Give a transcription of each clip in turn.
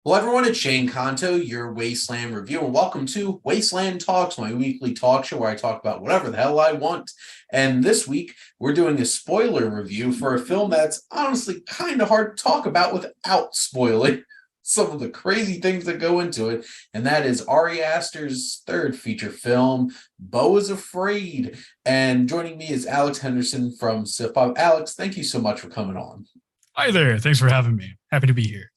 Hello, everyone. It's Shane Kanto, your Wasteland review, and welcome to Wasteland Talks, my weekly talk show where I talk about whatever the hell I want. And this week, we're doing a spoiler review for a film that's honestly kind of hard to talk about without spoiling some of the crazy things that go into it. And that is Ari Aster's third feature film, Beau is Afraid. And joining me is Alex Henderson from SiftPop. Alex, thank you so much for coming on. Hi there. Thanks for having me. Happy to be here.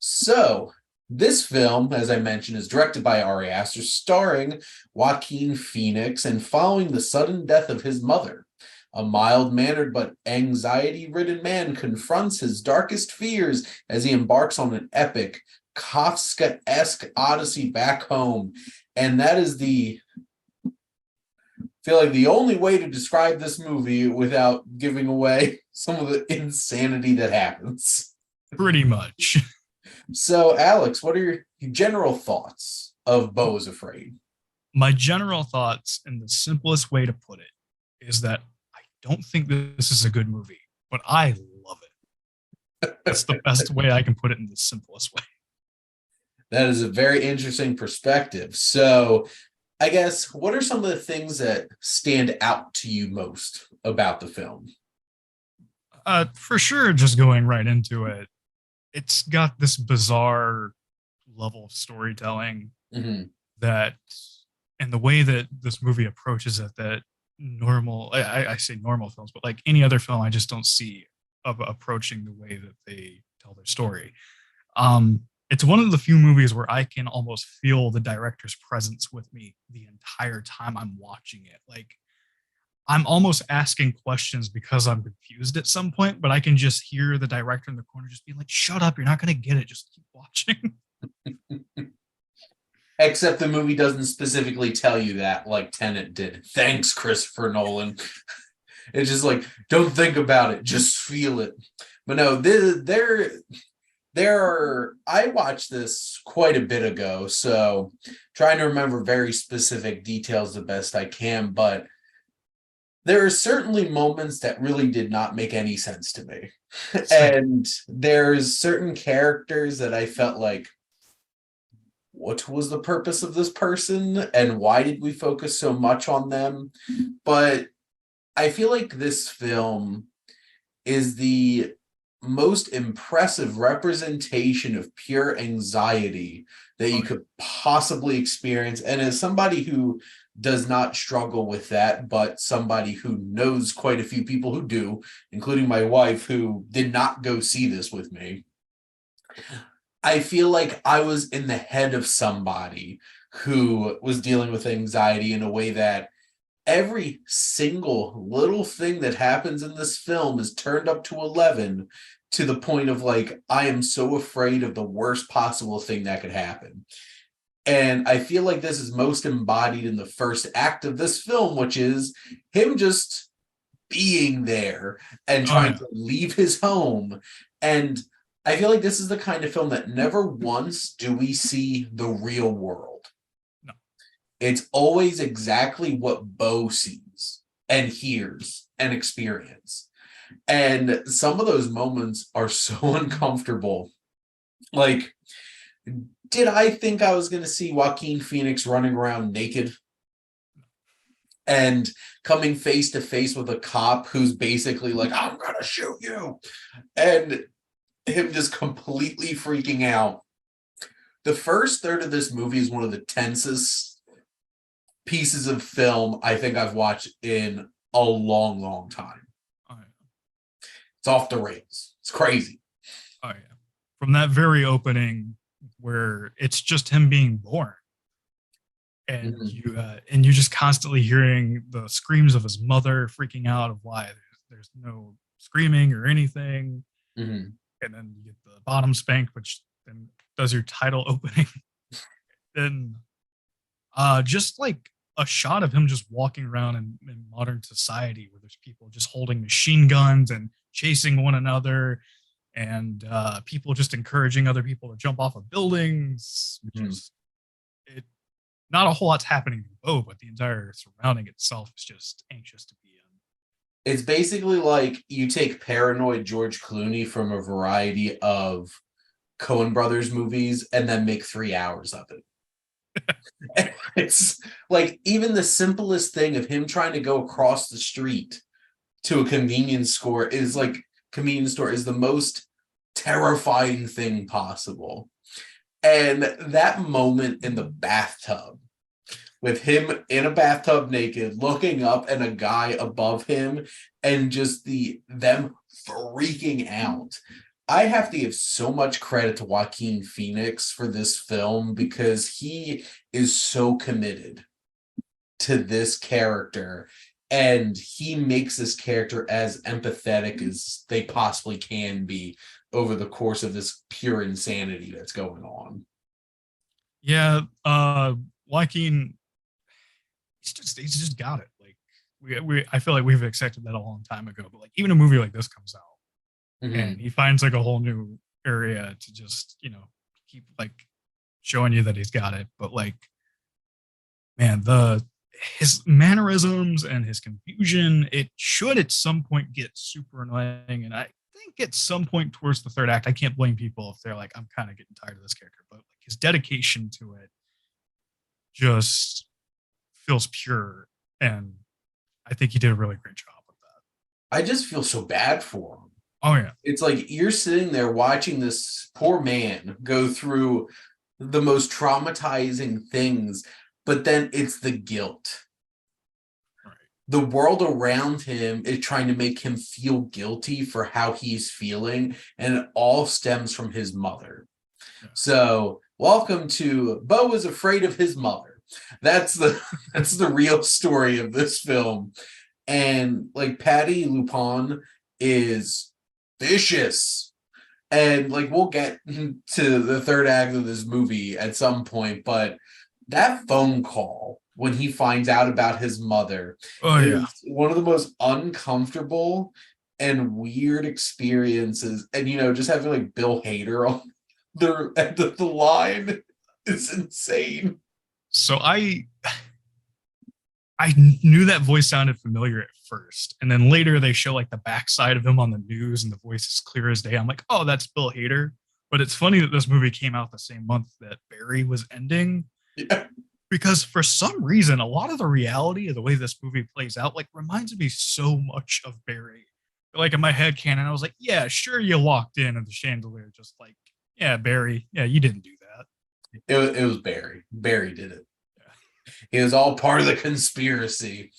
So, this film, as I mentioned, is directed by Ari Aster, starring Joaquin Phoenix, and following the sudden death of his mother. A mild-mannered but anxiety-ridden man confronts his darkest fears as he embarks on an epic, Kafka-esque odyssey back home. And that is feel like the only way to describe this movie without giving away some of the insanity that happens. Pretty much. So, Alex, what are your general thoughts of Beau is Afraid? My general thoughts, and the simplest way to put it, is that I don't think this is a good movie, but I love it. That's the best way I can put it in the simplest way. That is a very interesting perspective. So, I guess, what are some of the things that stand out to you most about the film? For sure, just going right into it, it's got this bizarre level of storytelling Mm-hmm. that, and the way that this movie approaches it, that I say normal films, but like any other film, I just don't see of approaching the way that they tell their story. It's one of the few movies where I can almost feel the director's presence with me the entire time I'm watching it. Like I'm almost asking questions because I'm confused at some point, but I can just hear the director in the corner just being like, "Shut up, you're not going to get it. Just keep watching." Except the movie doesn't specifically tell you that, like Tenet did. Thanks, Christopher Nolan. It's just like, don't think about it, just feel it. But no, there are. I watched this quite a bit ago, so trying to remember very specific details the best I can. But there are certainly moments that really did not make any sense to me, Same. and there's certain characters that I felt like, what was the purpose of this person and why did we focus so much on them? But I feel like this film is the most impressive representation of pure anxiety that Oh you yeah. could possibly experience. And as somebody who does not struggle with that, but somebody who knows quite a few people who do, including my wife, who did not go see this with me, I feel like I was in the head of somebody who was dealing with anxiety in a way that every single little thing that happens in this film is turned up to 11, to the point of like, I am so afraid of the worst possible thing that could happen. And I feel like this is most embodied in the first act of this film, which is him just being there and Oh trying yeah. to leave his home. And I feel like this is the kind of film that never once do we see the real world. No. It's always exactly what Beau sees and hears and experience. And some of those moments are so uncomfortable. Like, did I think I was going to see Joaquin Phoenix running around naked and coming face to face with a cop who's basically like, I'm going to shoot you? And him just completely freaking out. The first third of this movie is one of the tensest pieces of film I think I've watched in a long, long time. Oh yeah. It's off the rails. It's crazy. Oh yeah. From that very opening where it's just him being born, and Mhm. you just constantly hearing the screams of his mother freaking out of why there's no screaming or anything, Mhm. and then you get the bottom spank, which then does your title opening. Then just like a shot of him just walking around in modern society where there's people just holding machine guns and chasing one another, and people just encouraging other people to jump off of buildings. Mhm. Just it, not a whole lot's happening to Bo, but the entire surrounding itself is just anxious to be in. It's basically like you take paranoid George Clooney from a variety of Coen Brothers movies and then make 3 hours of it. It's like even the simplest thing of him trying to go across the street to a convenience store is the most terrifying thing possible. And that moment in the bathtub with him in a bathtub naked, looking up and a guy above him, and just them freaking out. I have to give so much credit to Joaquin Phoenix for this film because he is so committed to this character, and he makes this character as empathetic as they possibly can be over the course of this pure insanity that's going on. Yeah, Joaquin, he's just got it. Like we I feel like we've accepted that a long time ago, but like even a movie like this comes out and he finds like a whole new area to just, keep like showing you that he's got it. But like, man, his mannerisms and his confusion, it should at some point get super annoying. And I think at some point towards the third act, I can't blame people if they're like, I'm kind of getting tired of this character. But like his dedication to it just feels pure. And I think he did a really great job with that. I just feel so bad for him. Oh, yeah. It's like you're sitting there watching this poor man go through the most traumatizing things, but then it's the guilt. Right. The world around him is trying to make him feel guilty for how he's feeling, and it all stems from his mother. Yeah. So, welcome to Beau is afraid of his mother. That's the real story of this film. And like Patty Lupon is vicious. And like we'll get to the third act of this movie at some point, but that phone call when he finds out about his mother is one of the most uncomfortable and weird experiences. And just having like Bill Hader on the end of the line is insane. So I knew that voice sounded familiar at first, and then later they show like the backside of him on the news, and the voice is clear as day. I'm like, oh, that's Bill Hader. But it's funny that this movie came out the same month that Barry was ending, because for some reason, a lot of the reality of the way this movie plays out like reminds me so much of Barry. Like in my head canon, I was like, yeah, sure, you walked in at the chandelier, just like, yeah, Barry, yeah, you didn't do that. It was Barry. Barry did it. He was all part of the conspiracy.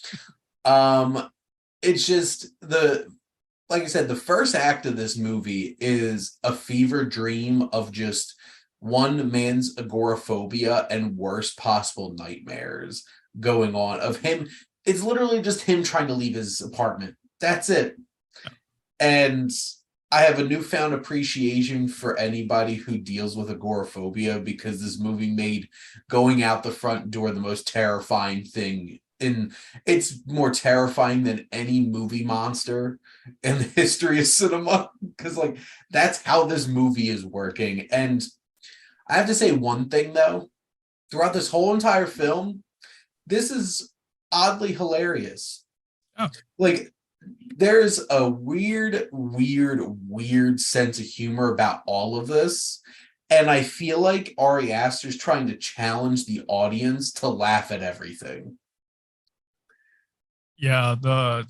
It's just like I said, the first act of this movie is a fever dream of just one man's agoraphobia and worst possible nightmares going on of him. It's literally just him trying to leave his apartment. That's it. And I have a newfound appreciation for anybody who deals with agoraphobia, because this movie made going out the front door the most terrifying thing. And it's more terrifying than any movie monster in the history of cinema, because like that's how this movie is working. And I have to say one thing though, throughout this whole entire film, this is oddly hilarious. Oh. Like there's a weird sense of humor about all of this. And I feel like Ari Aster is trying to challenge the audience to laugh at everything. Yeah, a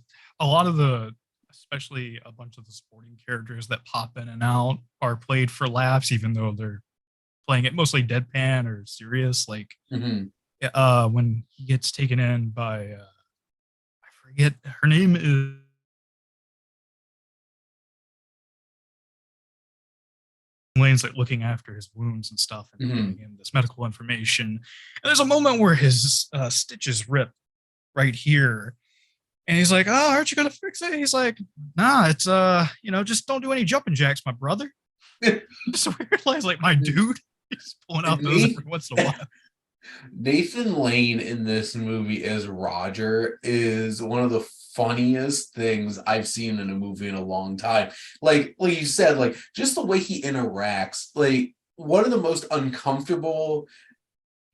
lot of especially a bunch of the supporting characters that pop in and out are played for laughs, even though they're playing it mostly deadpan or serious. Like when he gets taken in by I forget her name is Lane's like looking after his wounds and stuff and giving him this medical information. And there's a moment where his stitches rip right here. And he's like, oh, aren't you going to fix it? He's like, nah, it's, just don't do any jumping jacks, my brother. So we realize, like, my dude, he's pulling out those every once in a while. Nathan Lane in this movie as Roger is one of the funniest things I've seen in a movie in a long time. Like you said, like just the way he interacts, like one of the most uncomfortable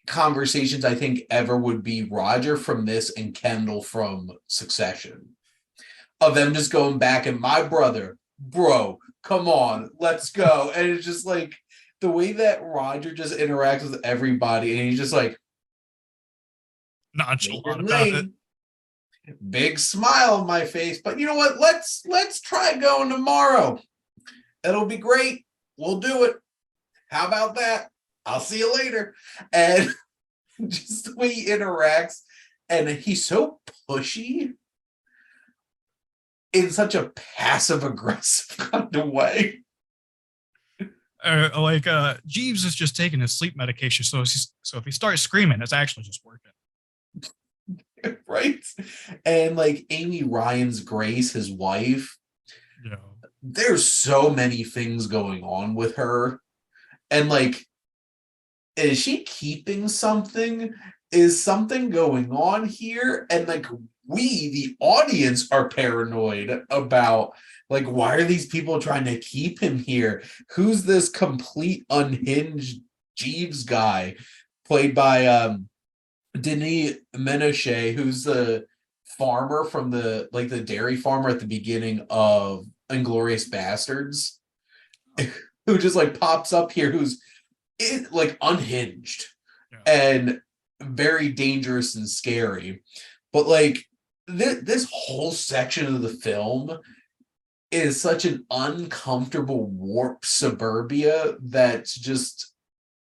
conversations I think ever would be Roger from this and Kendall from Succession, of them just going back and my brother, bro, come on, let's go. And it's just like the way that Roger just interacts with everybody, and he's just like nonchalant Nathan about it. Lane, big smile on my face. But you know what? Let's try going tomorrow. It'll be great. We'll do it. How about that? I'll see you later. And just the way he interacts, and he's so pushy in such a passive aggressive kind of way. Jeeves is just taking his sleep medication, so if he starts screaming, it's actually just working. Right? And like Amy Ryan's Grace, his wife, Yeah. there's so many things going on with her. And like, is she keeping something? Is something going on here? And like, we, the audience, are paranoid about like, why are these people trying to keep him here? Who's this complete unhinged Jeeves guy, played by Denis Menochet, who's the farmer from the dairy farmer at the beginning of Inglourious Bastards, who just like pops up here, who's like unhinged and very dangerous and scary. But like this whole section of the film is such an uncomfortable warped suburbia that's just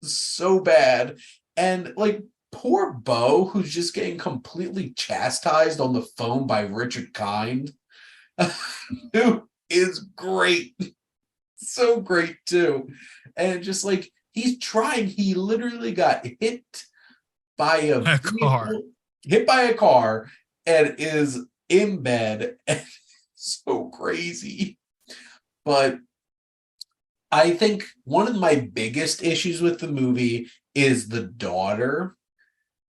so bad. And like poor Beau, who's just getting completely chastised on the phone by Richard Kind, who is great. So great too. And just like he's trying, he literally got hit by a car. Hit by a car, and is in bed. And so crazy. But I think one of my biggest issues with the movie is the daughter,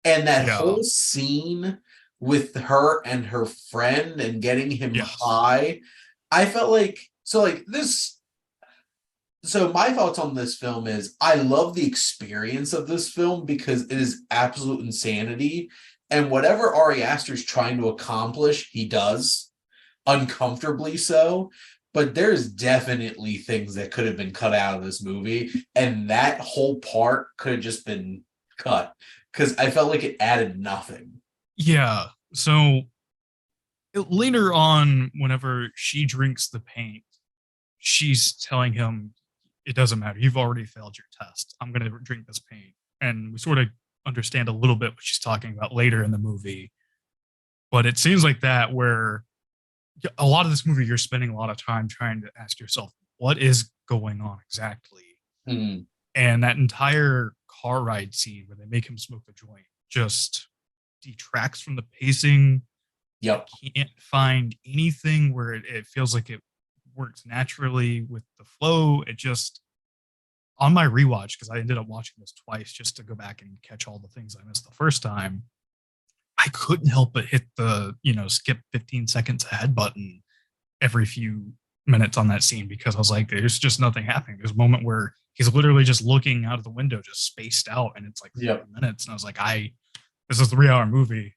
and that whole scene with her and her friend and getting him high. I felt like this. So my thoughts on this film is I love the experience of this film because it is absolute insanity. And whatever Ari Aster is trying to accomplish, he does, uncomfortably so. But there's definitely things that could have been cut out of this movie. And that whole part could have just been cut because I felt like it added nothing. Yeah. So later on, whenever she drinks the paint, she's telling him, it doesn't matter. You've already failed your test. I'm going to drink this paint. And we sort of understand a little bit what she's talking about later in the movie. But it seems like that where a lot of this movie, you're spending a lot of time trying to ask yourself, what is going on exactly? Mm. And that entire car ride scene where they make him smoke a joint just detracts from the pacing. Yep. I can't find anything where it feels like it works naturally with the flow. It just, on my rewatch, because I ended up watching this twice just to go back and catch all the things I missed the first time, I couldn't help but hit the, skip 15 seconds ahead button every few minutes on that scene because I was like, there's just nothing happening. There's a moment where he's literally just looking out of the window, just spaced out, and it's like 30 minutes. And I was like, this is a 3-hour movie.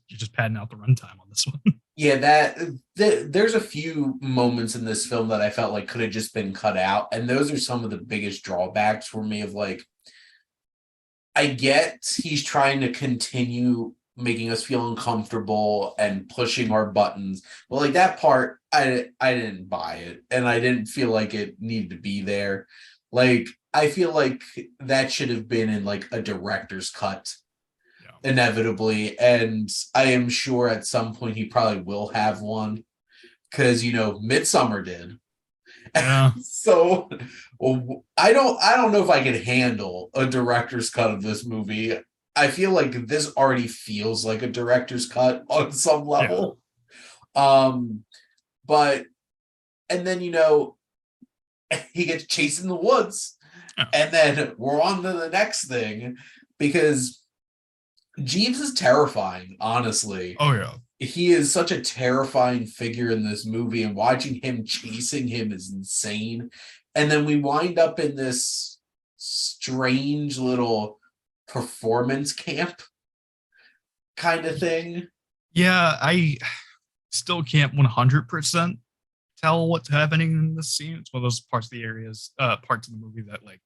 You're just padding out the runtime on this one. Yeah, there's a few moments in this film that I felt like could have just been cut out. And those are some of the biggest drawbacks for me of like, I get he's trying to continue making us feel uncomfortable and pushing our buttons. But like that part, I didn't buy it. And I didn't feel like it needed to be there. Like, I feel like that should have been in like a director's cut. Inevitably, and I am sure at some point he probably will have one because Midsummer did. Yeah. So I don't know if I could handle a director's cut of this movie. I feel like this already feels like a director's cut on some level. But and then he gets chased in the woods, and then we're on to the next thing because Jeeves is terrifying, honestly. Oh, yeah. He is such a terrifying figure in this movie, and watching him chasing him is insane. And then we wind up in this strange little performance camp kind of thing. Yeah, I still can't 100% tell what's happening in this scene. It's one of those parts of the movie that like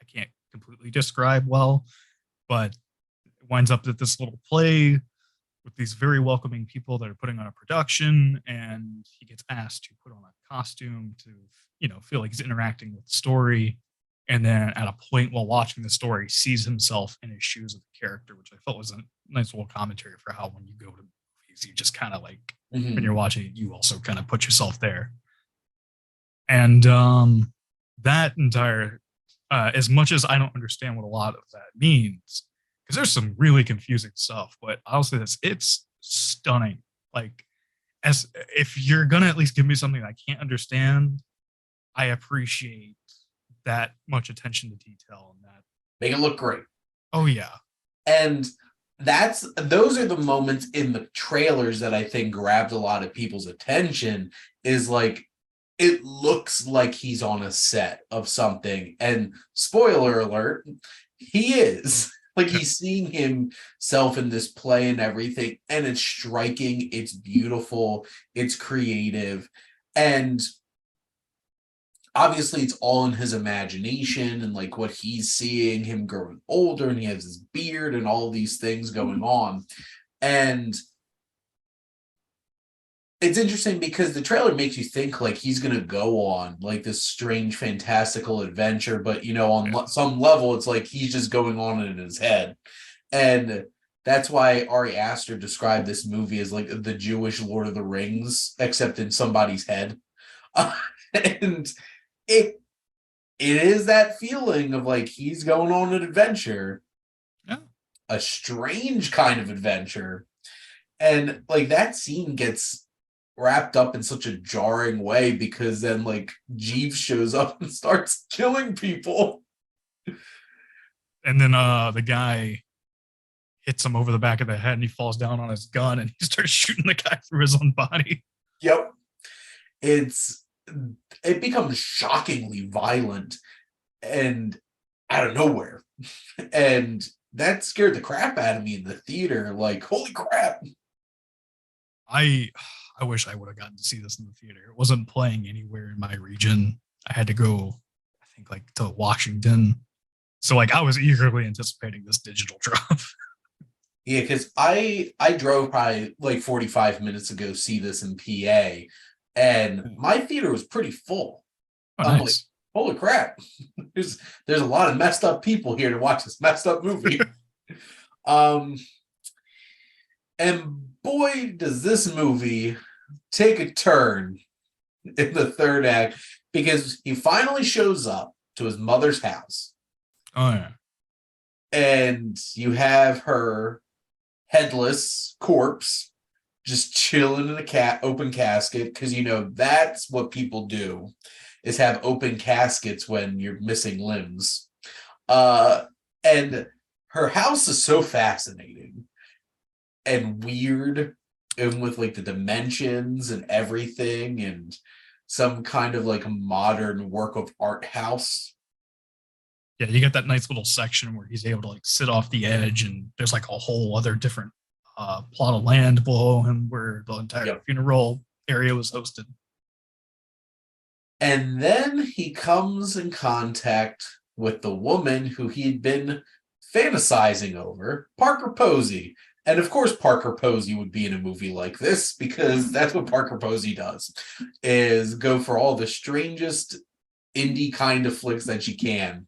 I can't completely describe well, but it winds up at this little play with these very welcoming people that are putting on a production, and he gets asked to put on a costume to, feel like he's interacting with the story. And then at a point while watching the story, sees himself in his shoes of the character, which I felt was a nice little commentary for how when you go to movies, you just kind of like when you're watching it, you also kind of put yourself there. And that entire, as much as I don't understand what a lot of that means, because there's some really confusing stuff, but I'll say this, it's stunning. Like, as if you're gonna at least give me something I can't understand, I appreciate that much attention to detail and that. Make it look great. Oh yeah. And those are the moments in the trailers that I think grabbed a lot of people's attention, is like, it looks like he's on a set of something. And spoiler alert, he is. Like, he's seeing himself in this play and everything, and it's striking, it's beautiful, it's creative, and obviously it's all in his imagination and like what he's seeing, him growing older, and he has his beard and all these things going on. And it's interesting because the trailer makes you think like he's going to go on like this strange fantastical adventure, but on some level it's like he's just going on in his head. And that's why Ari Aster described this movie as like the Jewish Lord of the Rings, except in somebody's head. And it is that feeling of like he's going on an adventure, a strange kind of adventure. And like that scene gets wrapped up in such a jarring way, because then like Jeeves shows up and starts killing people. And then the guy hits him over the back of the head and he falls down on his gun and he starts shooting the guy through his own body. Yep. It becomes shockingly violent and out of nowhere. And that scared the crap out of me in the theater. Like, holy crap. I wish I would have gotten to see this in the theater. It wasn't playing anywhere in my region. I had to go, I think, like to Washington. So like I was eagerly anticipating this digital drop. Yeah, because I drove probably like 45 minutes to go see this in PA, and my theater was pretty full. Oh, I'm nice. like, holy crap. There's a lot of messed up people here to watch this messed up movie. And boy, does this movie take a turn in the third act, because he finally shows up to his mother's house. Oh yeah. And you have her headless corpse just chilling in a open casket, because that's what people do, is have open caskets when you're missing limbs. And her house is so fascinating and weird, and with like the dimensions and everything, and some kind of like modern work of art house. Yeah, you get that nice little section where he's able to like sit off the edge, and there's like a whole other different plot of land below him where the entire funeral area was hosted. And then he comes in contact with the woman who he'd been fantasizing over, Parker Posey. And of course, Parker Posey would be in a movie like this, because that's what Parker Posey does, is go for all the strangest indie kind of flicks that she can.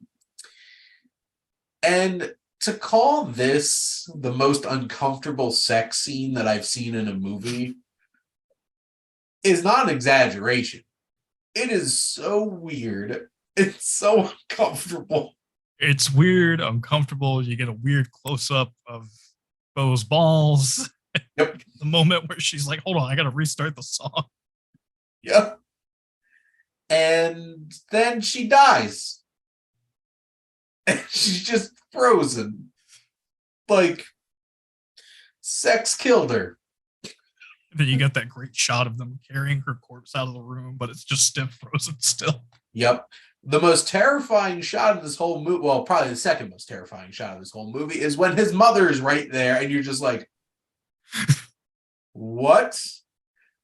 And to call this the most uncomfortable sex scene that I've seen in a movie is not an exaggeration. It is so weird. It's so uncomfortable. It's weird, uncomfortable. You get a weird close-up of Beau's balls. Yep. The moment where she's like, hold on, I gotta restart the song. Yep. And then she dies. And she's just frozen. Like, sex killed her. Then you get that great shot of them carrying her corpse out of the room, but it's just stiff frozen still. Yep. The most terrifying shot of this whole movie, well, probably the second most terrifying shot of this whole movie, is when his mother is right there, and you're just like, what?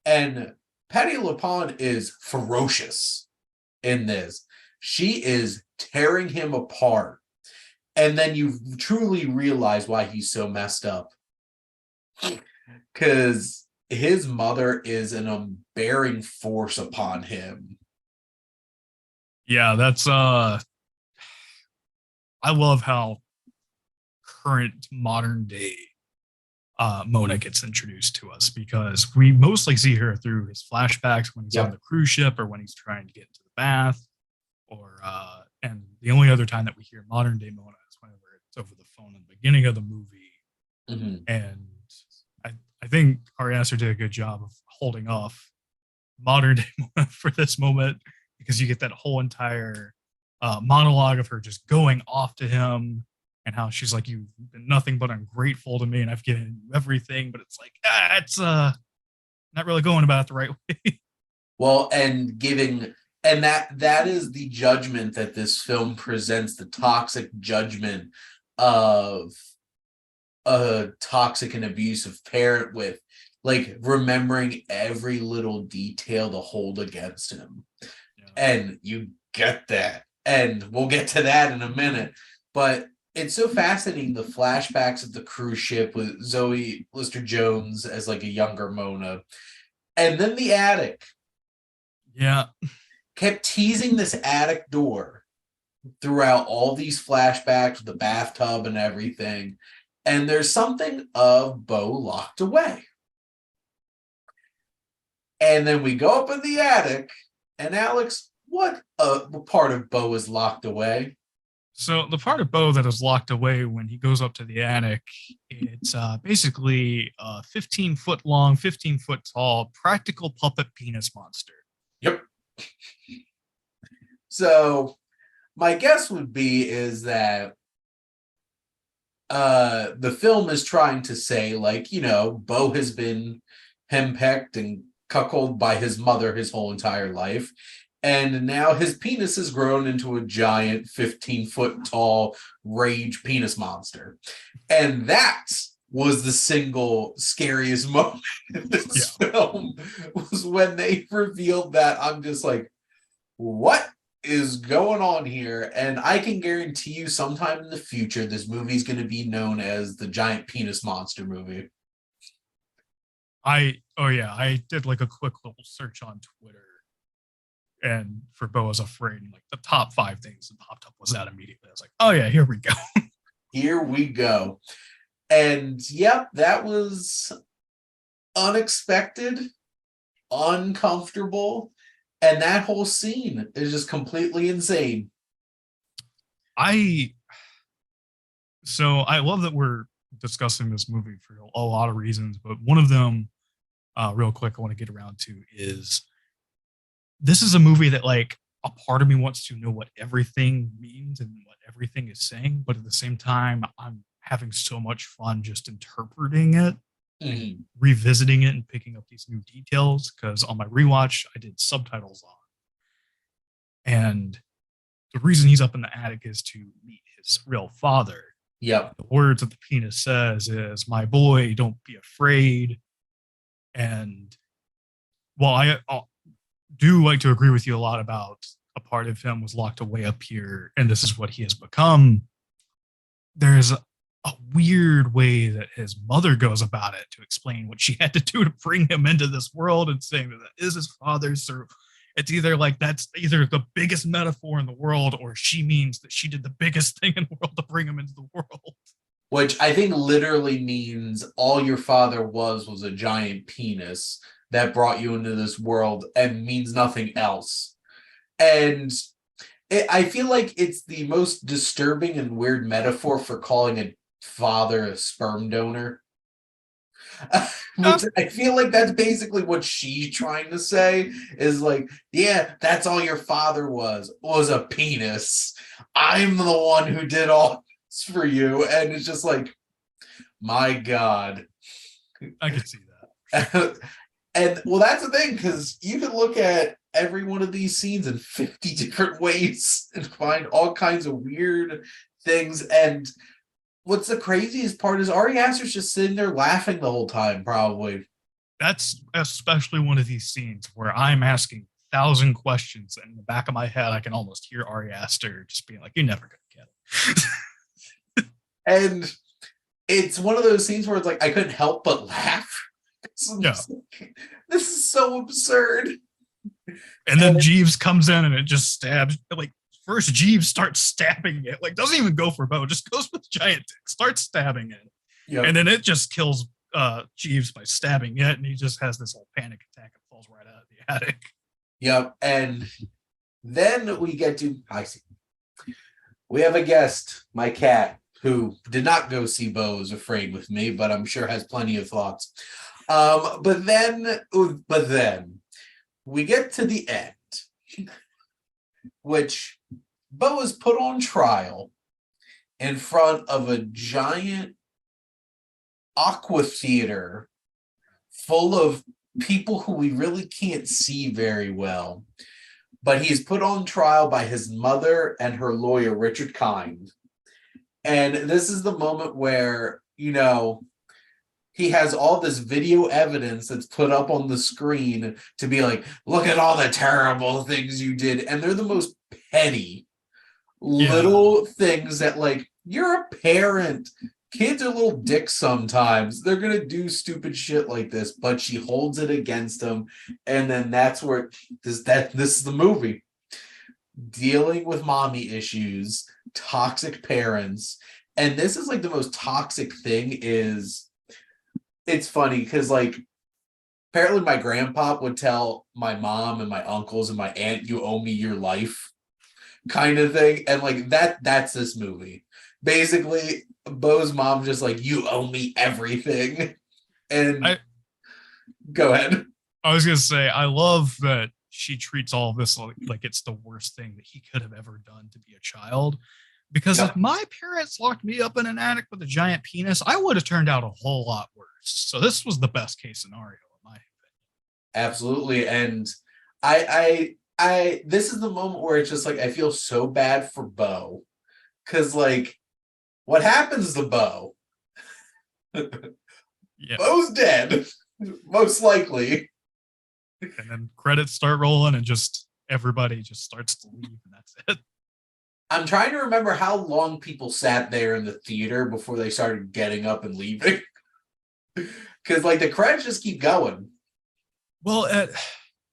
And Patti LuPone is ferocious in this. She is tearing him apart. And then you truly realize why he's so messed up. Because his mother is an unbearing force upon him. Yeah, that's I love how current modern day Mona gets introduced to us, because we mostly see her through his flashbacks when he's on the cruise ship or when he's trying to get into the bath, or and the only other time that we hear modern day Mona is whenever it's over the phone in the beginning of the movie. And I think Ari Aster did a good job of holding off modern day Mona for this moment, because you get that whole entire monologue of her just going off to him, and how she's like, "You've been nothing but ungrateful to me, and I've given you everything," but it's like, it's not really going about it the right way. Well, and that is the judgment that this film presents, the toxic judgment of a toxic and abusive parent, with like remembering every little detail to hold against him. Yeah. And you get that. And we'll get to that in a minute. But it's so fascinating, the flashbacks of the cruise ship with Zoe Lister-Jones as like a younger Mona. And then the attic. Yeah. Kept teasing this attic door throughout all these flashbacks, the bathtub and everything. And there's something of Beau locked away. And then we go up in the attic, and Alex, what part of Beau is locked away? So the part of Beau that is locked away when he goes up to the attic, it's basically a 15-foot long, 15-foot tall, practical puppet penis monster. Yep. So my guess would be is that the film is trying to say, like, you know, Beau has been henpecked and cuckolded by his mother his whole entire life. And now his penis has grown into a giant 15-foot tall rage penis monster. And that was the single scariest moment in this film, was when they revealed that. I'm just like, what is going on here? And I can guarantee you sometime in the future, this movie is going to be known as the giant penis monster movie. I did like a quick little search on Twitter, and for Beau is Afraid, like the top 5 things that popped up was that immediately. I was like, oh yeah, here we go. Here we go. And yep, that was unexpected, uncomfortable, and that whole scene is just completely insane. I love that we're discussing this movie for a lot of reasons, but one of them, real quick, I want to get around to is, this is a movie that, like, a part of me wants to know what everything means and what everything is saying, but at the same time, I'm having so much fun just interpreting it, and revisiting it and picking up these new details, because on my rewatch, I did subtitles on. And the reason he's up in the attic is to meet his real father. Yep. The words that the penis says is, "My boy, don't be afraid." And while I do like to agree with you a lot about a part of him was locked away up here, and this is what he has become, there's a weird way that his mother goes about it to explain what she had to do to bring him into this world, and saying that is his father's. So it's either like that's either the biggest metaphor in the world, or she means that she did the biggest thing in the world to bring him into the world. Which I think literally means all your father was a giant penis that brought you into this world, and means nothing else. And I feel like it's the most disturbing and weird metaphor for calling a father a sperm donor. Which I feel like that's basically what she's trying to say, is like, yeah, that's all your father was a penis. I'm the one who did all this for you. And it's just like, my God. I can see that. And well, that's the thing, because you can look at every one of these scenes in 50 different ways and find all kinds of weird things. And what's the craziest part is Ari Aster's just sitting there laughing the whole time, probably. That's especially one of these scenes where I'm asking 1,000 questions. And in the back of my head, I can almost hear Ari Aster just being like, "You're never gonna get it." And it's one of those scenes where it's like I couldn't help but laugh. Yeah. This is so absurd. And then Jeeves comes in and it just stabs. Like, first Jeeves starts stabbing it. Like, doesn't even go for Beau, just goes with giant dick, starts stabbing it. Yep. And then it just kills Jeeves by stabbing it, and he just has this whole panic attack and falls right out of the attic. Yep. And then we get to we have a guest, my cat, who did not go see Beau is Afraid with me, but I'm sure has plenty of thoughts. But then we get to the end, which Beau is put on trial in front of a giant aqua theater full of people who we really can't see very well. But he's put on trial by his mother and her lawyer, Richard Kind. And this is the moment where, you know, he has all this video evidence that's put up on the screen to be like, look at all the terrible things you did. And they're the most petty little things that, like, you're a parent. Kids are little dicks sometimes. They're going to do stupid shit like this, but she holds it against them. And then that's where this is the movie. Dealing with mommy issues, toxic parents. And this is like the most toxic thing is, it's funny because, like, apparently my grandpa would tell my mom and my uncles and my aunt, you owe me your life kind of thing. And like that's this movie. Basically, Beau's mom just like, you owe me everything. And go ahead. I was going to say, I love that she treats all of this like it's the worst thing that he could have ever done to be a child. Because if my parents locked me up in an attic with a giant penis, I would have turned out a whole lot worse. So this was the best case scenario, in my opinion. Absolutely. And I this is the moment where it's just like, I feel so bad for Beau. Because, like, what happens to Beau? Beau's dead, most likely. And then credits start rolling and just everybody just starts to leave, and that's it. I'm trying to remember how long people sat there in the theater before they started getting up and leaving. Because, like, the credits just keep going. Well,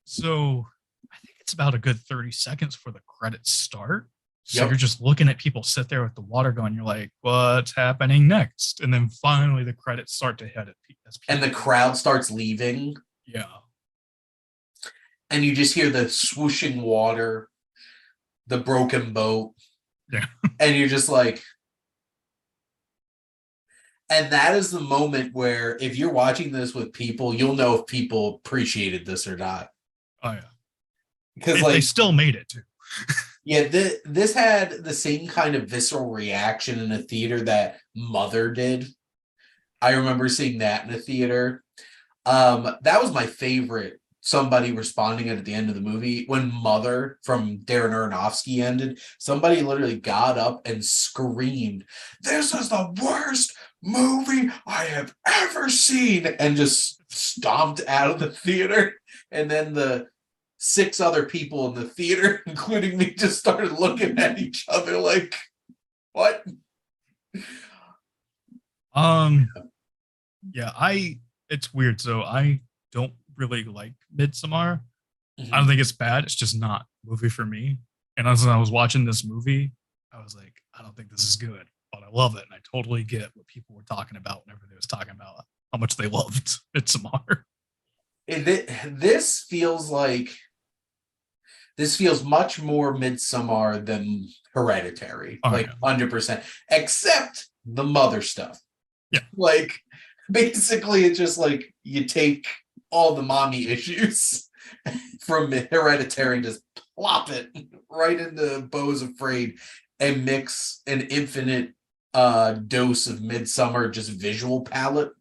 so I think it's about a good 30 seconds before the credits start. So you're just looking at people sit there with the water going. You're like, what's happening next? And then finally the credits start to hit it. And the crowd starts leaving. Yeah. And you just hear the swooshing water, the broken boat. Yeah. And you're just like, and that is the moment where if you're watching this with people, you'll know if people appreciated this or not. Oh, yeah. Because, like, they still made it too. Yeah, this had the same kind of visceral reaction in a theater that Mother did. I remember seeing that in a theater. That was my favorite. Somebody responding at the end of the movie when Mother from Darren Aronofsky ended. Somebody literally got up and screamed, "This is the worst movie I have ever seen," and just stomped out of the theater. And then the 6 other people in the theater, including me, just started looking at each other like, what? Yeah, it's weird. So I don't really like Midsommar. Mm-hmm. I don't think it's bad. It's just not a movie for me. And as I was watching this movie, I was like, I don't think this is good, but I love it. And I totally get what people were talking about whenever they was talking about how much they loved Midsommar. This feels much more Midsommar than Hereditary, 100%, except the mother stuff. Yeah. Like, basically, it's just like you take all the mommy issues from Hereditary and just plop it right into Beau's Afraid and mix an infinite dose of Midsommar, just visual palette,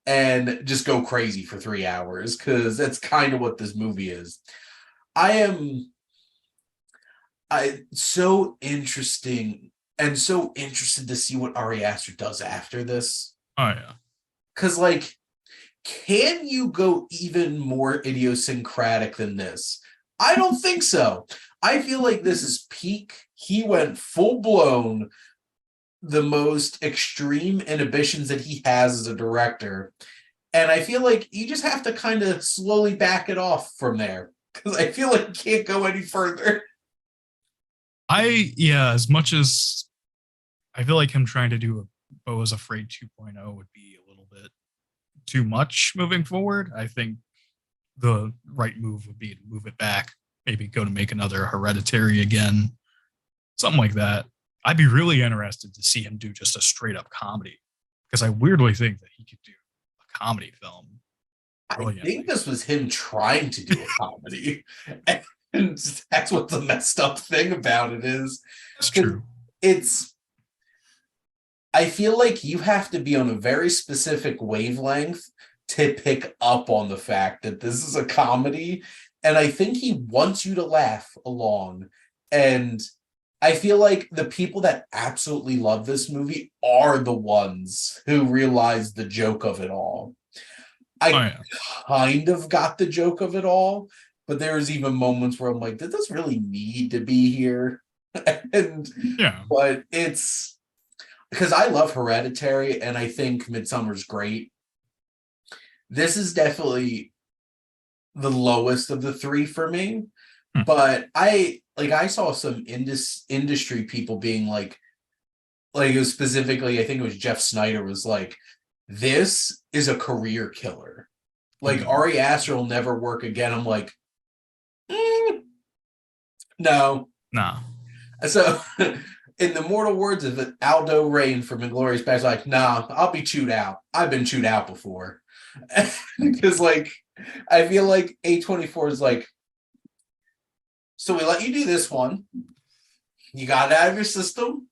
and just go crazy for 3 hours, because that's kind of what this movie is. I so interested to see what Ari Aster does after this. Oh, yeah. Because, like, can you go even more idiosyncratic than this? I don't think so. I feel like this is peak. He went full blown, the most extreme inhibitions that he has as a director. And I feel like you just have to kind of slowly back it off from there because I feel like you can't go any further. Yeah, as much as I feel like him trying to do a Beau is Afraid 2.0 would be a little bit too much moving forward. I think the right move would be to move it back, maybe go to make another Hereditary again, something like that. I'd be really interested to see him do just a straight up comedy because I weirdly think that he could do a comedy film I brilliantly. think this was him trying to do a comedy. And that's what the messed up thing about it is. That's true. I feel like you have to be on a very specific wavelength to pick up on the fact that this is a comedy. And I think he wants you to laugh along. And I feel like the people that absolutely love this movie are the ones who realize the joke of it all. I kind of got the joke of it all, but there's even moments where I'm like, did this really need to be here? But it's because I love Hereditary and I think Midsummer's great. This is definitely the lowest of the three for me. But I saw some industry people being like it was specifically, I think it was Jeff Snyder was like, this is a career killer. Like Ari Aster will never work again. I'm like, no. Nah. So in the mortal words of Aldo Rain from Inglourious Basterds, like, nah, I'll be chewed out. I've been chewed out before. Because like I feel like A24 is like, so we let you do this one. You got it out of your system.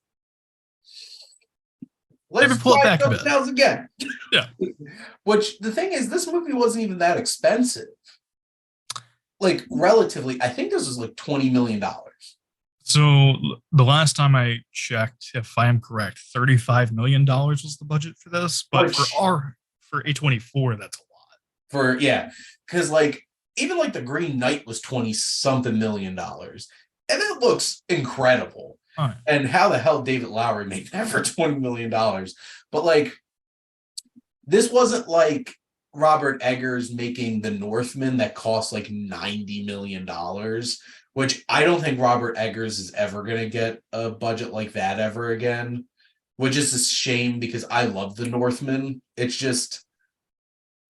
Let's pull it back a bit again. Yeah. Which the thing is, this movie wasn't even that expensive. Like relatively, I think this was like $20 million. So the last time I checked, if I am correct, $35 million was the budget for this. But for A24, that's a lot. Because like even like the Green Knight was 20 something million dollars, and it looks incredible. Right. And how the hell David Lowery made that for $20 million? But like, this wasn't like Robert Eggers making The Northman that cost like $90 million, which I don't think Robert Eggers is ever going to get a budget like that ever again, which is a shame because I love The Northman. It's just,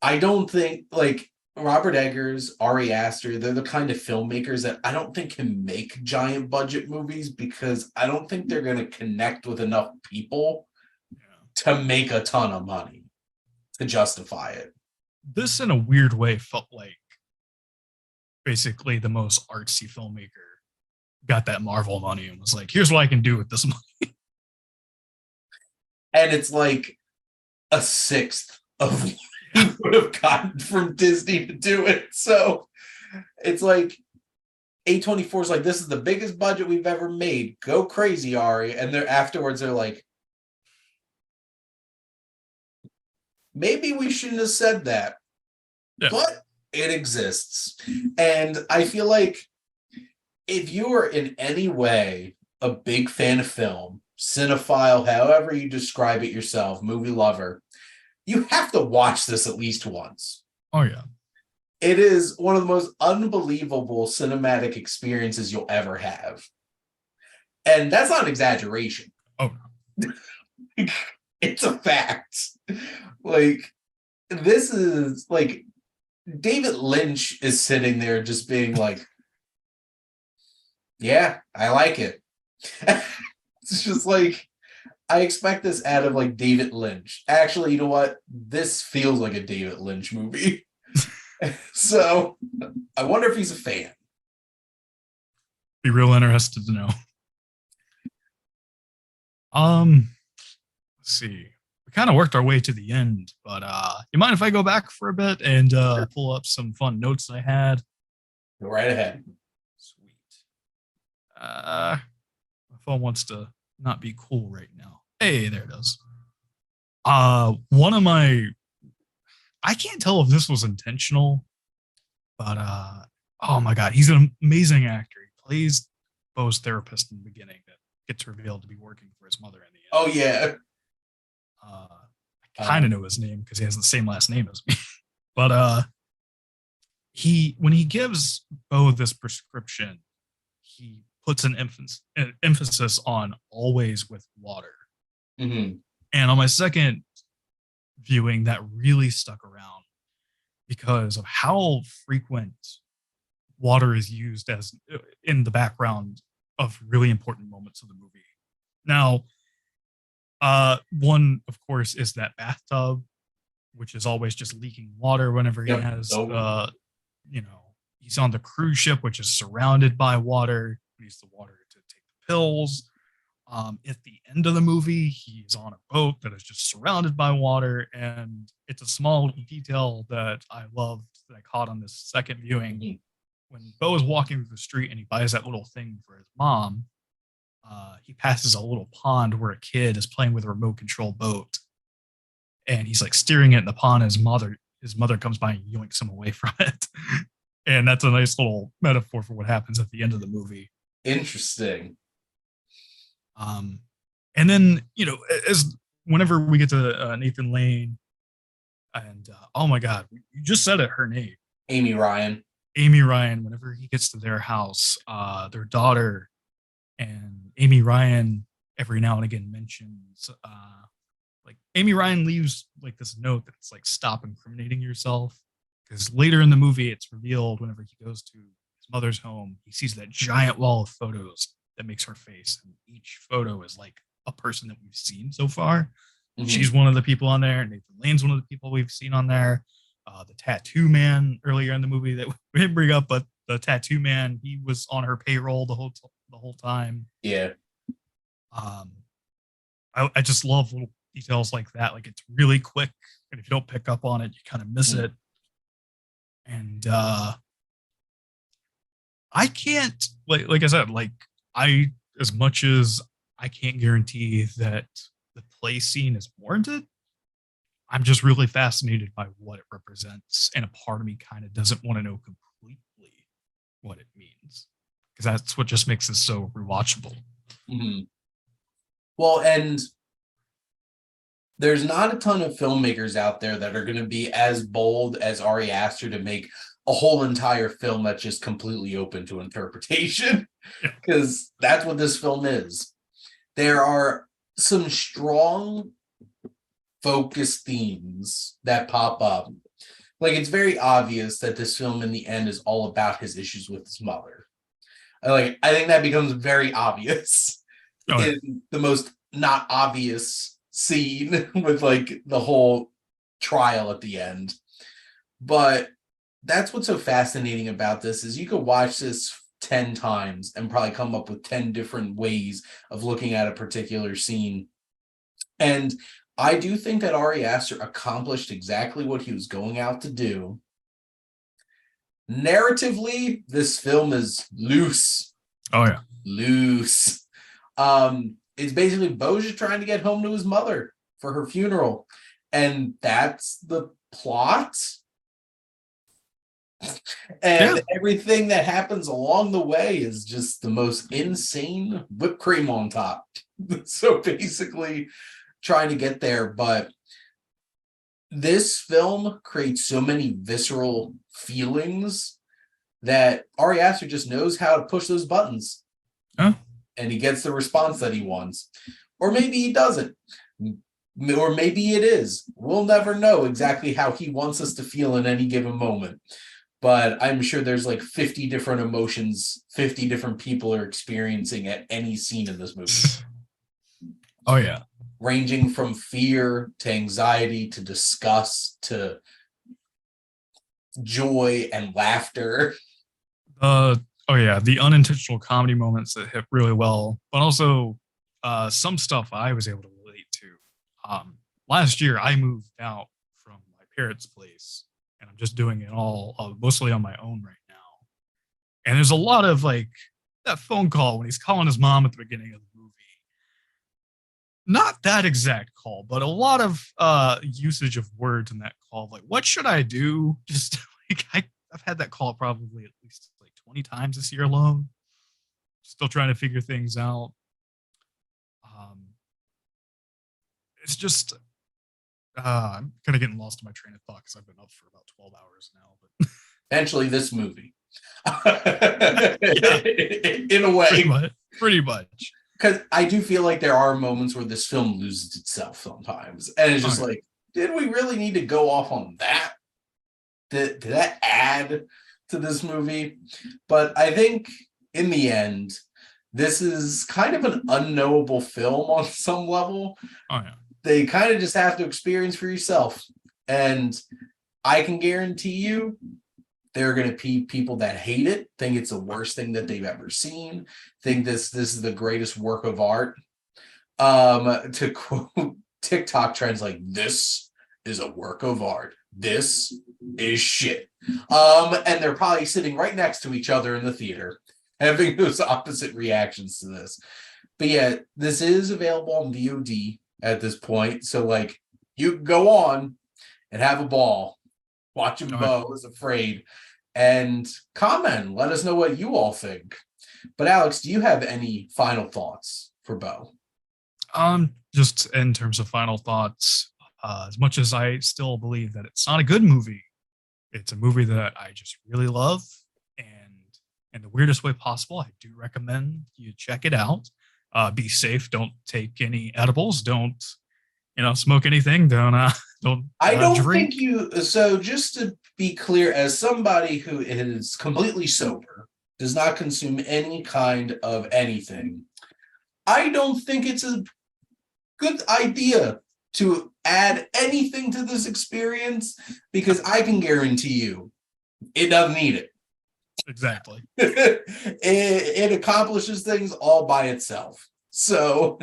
I don't think like Robert Eggers, Ari Aster, they're the kind of filmmakers that I don't think can make giant budget movies because I don't think they're going to connect with enough people to make a ton of money to justify it. This, in a weird way, felt like basically the most artsy filmmaker got that Marvel money and was like, here's what I can do with this money. And it's like a sixth of he would have gotten from Disney to do it. So it's like A24 is like, this is the biggest budget we've ever made. Go crazy, Ari. And they're afterwards, they're like, maybe we shouldn't have said that. Yeah. But it exists. And I feel like if you are in any way a big fan of film, cinephile, however you describe it yourself, movie lover, you have to watch this at least once. Oh, yeah. It is one of the most unbelievable cinematic experiences you'll ever have. And that's not an exaggeration. Oh, no. It's a fact. Like, this is like David Lynch is sitting there just being like, yeah, I like it. It's just like, I expect this out of like David Lynch. Actually, you know what? This feels like a David Lynch movie. So I wonder if he's a fan. Be real interested to know. Let's see. We kind of worked our way to the end, but you mind if I go back for a bit and pull up some fun notes I had? Go right ahead. Sweet. My phone wants to not be cool right now. Hey, there it is. One of my, I can't tell if this was intentional, but Oh my god, he's an amazing actor. He plays Beau's therapist in the beginning that gets revealed to be working for his mother in the end. Oh yeah. I kind of know his name because he has the same last name as me. But he when he gives Beau this prescription, he puts an emphasis on always with water. Mm-hmm. And on my second viewing, that really stuck around because of how frequent water is used as in the background of really important moments of the movie. Now, one of course is that bathtub, which is always just leaking water whenever he Yep. has, he's on the cruise ship, which is surrounded by water. He needs the water to take the pills. At the end of the movie, he's on a boat that is just surrounded by water, and it's a small detail that I loved that I caught on this second viewing. Mm-hmm. When Beau is walking through the street and he buys that little thing for his mom, he passes a little pond where a kid is playing with a remote control boat, and he's like steering it in the pond. And his mother comes by and yoinks him away from it, and that's a nice little metaphor for what happens at the end of the movie. Interesting. And then as whenever we get to Nathan Lane, and oh my God, you just said it, her name, Amy Ryan. Amy Ryan. Whenever he gets to their house, their daughter and Amy Ryan every now and again mentions, like Amy Ryan leaves like this note that's like, stop incriminating yourself, because later in the movie it's revealed whenever he goes to his mother's home, he sees that giant wall of photos that makes her face, and each photo is like a person that we've seen so far. Mm-hmm. She's one of the people on there. Nathan Lane's one of the people we've seen on there. The tattoo man earlier in the movie that we didn't bring up, but the tattoo man, he was on her payroll the whole time. Yeah. I just love little details like that. Like, it's really quick, and if you don't pick up on it, you kind of miss it. And I can't, like I said, like, as much as I can't guarantee that the play scene is warranted, I'm just really fascinated by what it represents, and a part of me kind of doesn't want to know completely what it means, because that's what just makes this so rewatchable. Mm-hmm. Well, and there's not a ton of filmmakers out there that are going to be as bold as Ari Aster to make a whole entire film that's just completely open to interpretation, because that's what this film is. There are some strong focus themes that pop up. Like, it's very obvious that this film in the end is all about his issues with his mother. I think that becomes very obvious in the most not obvious scene with like the whole trial at the end. But that's what's so fascinating about this, is you could watch this 10 times and probably come up with 10 different ways of looking at a particular scene. And I do think that Ari Aster accomplished exactly what he was going out to do. Narratively, this film is loose. Oh yeah. Loose. It's basically Beau just trying to get home to his mother for her funeral. And that's the plot. And everything that happens along the way is just the most insane whipped cream on top. So basically trying to get there. But this film creates so many visceral feelings that Ari Aster just knows how to push those buttons. And he gets the response that he wants. Or maybe he doesn't. Or maybe it is. We'll never know exactly how he wants us to feel in any given moment. But I'm sure there's like 50 different emotions 50 different people are experiencing at any scene in this movie. Oh, yeah. Ranging from fear to anxiety to disgust to joy and laughter. Oh, yeah. The unintentional comedy moments that hit really well, but also some stuff I was able to relate to. Last year, I moved out from my parents' place, and I'm just doing it all mostly on my own right now. And there's a lot of like that phone call when he's calling his mom at the beginning of the movie. Not that exact call, but a lot of usage of words in that call. Like, what should I do? Just like I've had that call probably at least 20 times this year alone. Still trying to figure things out. It's just I'm kind of getting lost in my train of thought because I've been up for about 12 hours now. But Eventually, this movie, yeah, in a way, pretty much. Because I do feel like there are moments where this film loses itself sometimes, and it's just like, did we really need to go off on that? Did that add to this movie? But I think in the end, this is kind of an unknowable film on some level. Oh yeah. They kind of just have to experience for yourself. And I can guarantee you there are going to be people that hate it, think it's the worst thing that they've ever seen, think this is the greatest work of art. To quote TikTok trends like, this is a work of art. This is shit. And they're probably sitting right next to each other in the theater, having those opposite reactions to this. But yeah, this is available on VOD at this point. So like, you can go on and have a ball watching Beau is Afraid and comment. Let us know what you all think. But Alex, do you have any final thoughts for Beau? Just in terms of final thoughts, as much as I still believe that it's not a good movie, it's a movie that I just really love, and in the weirdest way possible, I do recommend you check it out. Be safe. Don't take any edibles. Don't, smoke anything. Don't I don't drink. think you. So just to be clear, as somebody who is completely sober, does not consume any kind of anything, I don't think it's a good idea to add anything to this experience, because I can guarantee you it doesn't need it. Exactly. It accomplishes things all by itself. So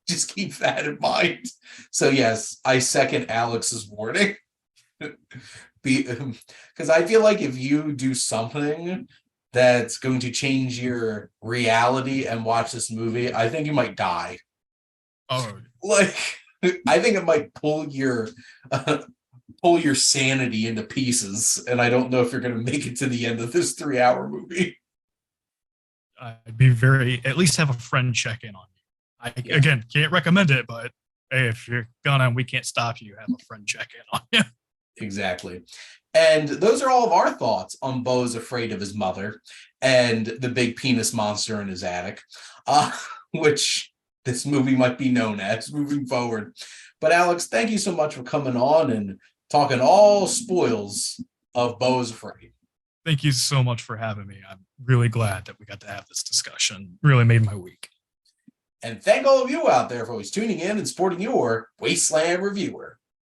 just keep that in mind. So yes, I second Alex's warning. Because I feel like if you do something that's going to change your reality and watch this movie, I think you might die. Oh, like I think it might pull your sanity into pieces, and I don't know if you're going to make it to the end of this 3-hour movie. I'd be at least have a friend check in on you. Again, can't recommend it, but hey, if you're gonna, we can't stop you. Have a friend check in on you. Exactly. And those are all of our thoughts on Beau's Afraid of His Mother and the big penis monster in his attic, which this movie might be known as moving forward. But Alex, thank you so much for coming on and talking all spoils of Beau's Afraid. Thank you so much for having me. I'm really glad that we got to have this discussion. Really made my week. And thank all of you out there for always tuning in and supporting your Wasteland Reviewer.